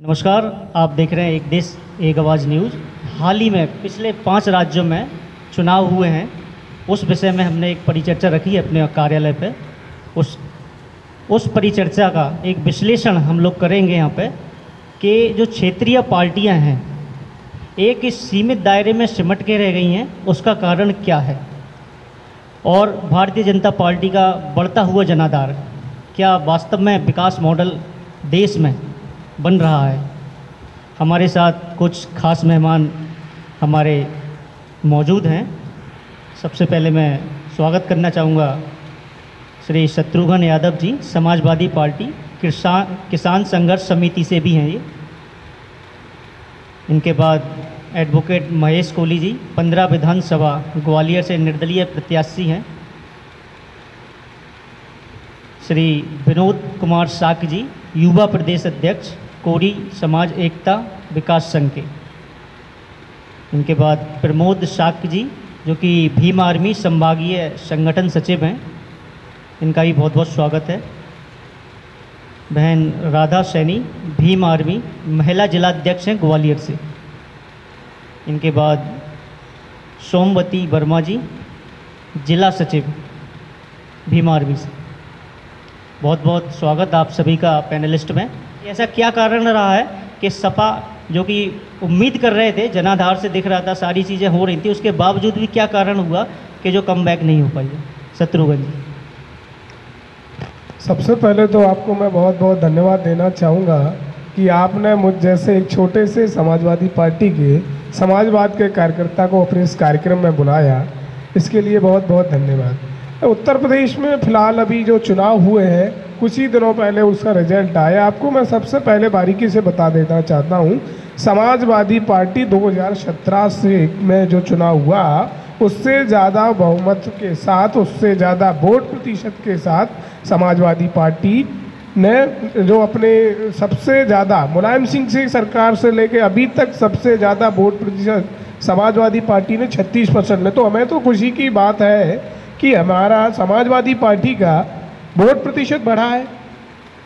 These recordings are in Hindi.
नमस्कार, आप देख रहे हैं एक देश एक आवाज़ न्यूज़। हाल ही में पिछले 5 राज्यों में चुनाव हुए हैं, उस विषय में हमने एक परिचर्चा रखी है अपने कार्यालय पे। उस परिचर्चा का एक विश्लेषण हम लोग करेंगे यहाँ पे कि जो क्षेत्रीय पार्टियाँ हैं एक इस सीमित दायरे में सिमट के रह गई हैं, उसका कारण क्या है, और भारतीय जनता पार्टी का बढ़ता हुआ जनाधार क्या वास्तव में विकास मॉडल देश में बन रहा है। हमारे साथ कुछ खास मेहमान हमारे मौजूद हैं। सबसे पहले मैं स्वागत करना चाहूँगा श्री शत्रुघ्न यादव जी, समाजवादी पार्टी किसान संघर्ष समिति से भी हैं ये। इनके बाद एडवोकेट महेश कोहली जी, 15 विधानसभा ग्वालियर से निर्दलीय प्रत्याशी हैं। श्री विनोद कुमार साक जी, युवा प्रदेश अध्यक्ष, कोरी समाज एकता विकास संघ के। इनके बाद प्रमोद साक जी, जो कि भीम आर्मी संभागीय संगठन सचिव हैं, इनका भी बहुत बहुत स्वागत है। बहन राधा सैनी, भीम आर्मी महिला जिला अध्यक्ष हैं ग्वालियर से। इनके बाद सोमवती वर्मा जी, जिला सचिव भीम आर्मी से। बहुत बहुत स्वागत आप सभी का पैनलिस्ट में। ऐसा क्या कारण रहा है कि सपा जो कि उम्मीद कर रहे थे, जनाधार से दिख रहा था, सारी चीज़ें हो रही थी, उसके बावजूद भी क्या कारण हुआ कि जो कमबैक नहीं हो पाई है? शत्रुघ्न जी। सबसे पहले तो आपको मैं बहुत बहुत धन्यवाद देना चाहूँगा कि आपने मुझ जैसे एक छोटे से समाजवादी पार्टी के समाजवाद के कार्यकर्ता को अपने इस कार्यक्रम में बुलाया, इसके लिए बहुत बहुत धन्यवाद। उत्तर प्रदेश में फ़िलहाल अभी जो चुनाव हुए हैं, कुछ ही दिनों पहले उसका रिजल्ट आया। आपको मैं सबसे पहले बारीकी से बता देना चाहता हूँ, समाजवादी पार्टी 2017 से में जो चुनाव हुआ उससे ज़्यादा बहुमत के साथ, उससे ज़्यादा वोट प्रतिशत के साथ समाजवादी पार्टी ने जो अपने सबसे ज़्यादा मुलायम सिंह से सरकार से लेके अभी तक सबसे ज़्यादा वोट प्रतिशत समाजवादी पार्टी ने 36% ने। तो हमें तो खुशी की बात है कि हमारा समाजवादी पार्टी का वोट प्रतिशत बढ़ा है।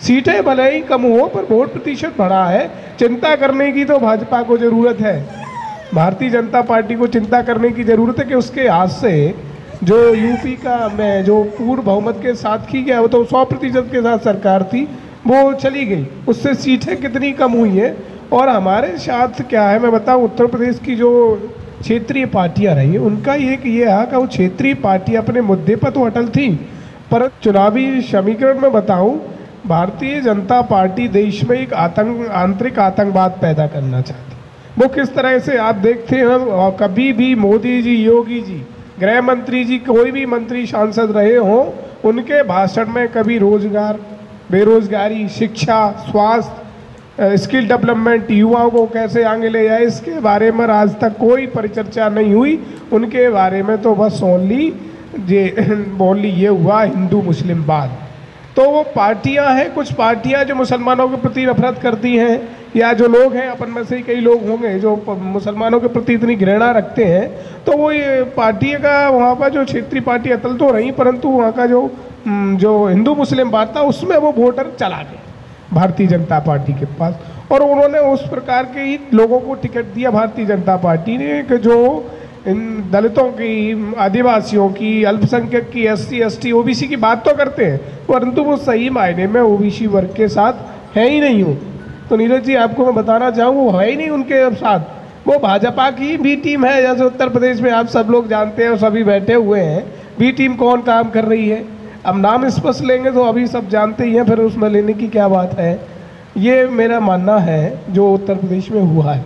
सीटें भले ही कम हो पर वोट प्रतिशत बढ़ा है। चिंता करने की तो भाजपा को ज़रूरत है, भारतीय जनता पार्टी को चिंता करने की ज़रूरत है कि उसके हाथ से जो यूपी का में जो पूर्ण बहुमत के साथ की गया, वो तो 100% के साथ सरकार थी, वो चली गई। उससे सीटें कितनी कम हुई हैं। और हमारे साथ क्या है मैं बताऊँ, उत्तर प्रदेश की जो क्षेत्रीय पार्टियां रही हैं उनका ये है कि वो क्षेत्रीय पार्टी अपने मुद्दे पर तो अटल थी, पर चुनावी समीकरण में बताऊं, भारतीय जनता पार्टी देश में एक आंतरिक आतंकवाद पैदा करना चाहती। वो किस तरह से आप देखते हैं, कभी भी मोदी जी, योगी जी, गृह मंत्री जी, कोई भी मंत्री सांसद रहे हों, उनके भाषण में कभी रोजगार, बेरोजगारी, शिक्षा, स्वास्थ्य, स्किल डेवलपमेंट, युवाओं को कैसे आगे ले जाए, इसके बारे में आज तक कोई परिचर्चा नहीं हुई। उनके बारे में तो बस ओनली ये हुआ हिंदू मुस्लिम वाद। तो वो पार्टियां हैं, कुछ पार्टियां जो मुसलमानों के प्रति नफरत करती हैं, या जो लोग हैं, अपन में से ही कई लोग होंगे जो मुसलमानों के प्रति इतनी घृणा रखते हैं, तो वो ये पार्टी का वहाँ पर जो क्षेत्रीय पार्टी अटल तो रही, परंतु वहाँ का जो हिंदू मुस्लिम बात था उसमें वो वोटर चला गया भारतीय जनता पार्टी के पास, और उन्होंने उस प्रकार के ही लोगों को टिकट दिया भारतीय जनता पार्टी ने कि जो इन दलितों की, आदिवासियों की, अल्पसंख्यक की, SC ST OBC की बात तो करते हैं, परंतु वो सही मायने में OBC वर्ग के साथ है ही नहीं हो। तो नीरज जी, आपको मैं बताना चाहूँ, वो है ही नहीं उनके साथ। वो भाजपा की बी टीम है, जैसे उत्तर प्रदेश में आप सब लोग जानते हैं और सभी बैठे हुए हैं, बी टीम कौन काम कर रही है। अब नाम स्पष्ट लेंगे तो अभी सब जानते ही हैं, फिर उसमें लेने की क्या बात है। ये मेरा मानना है जो उत्तर प्रदेश में हुआ है।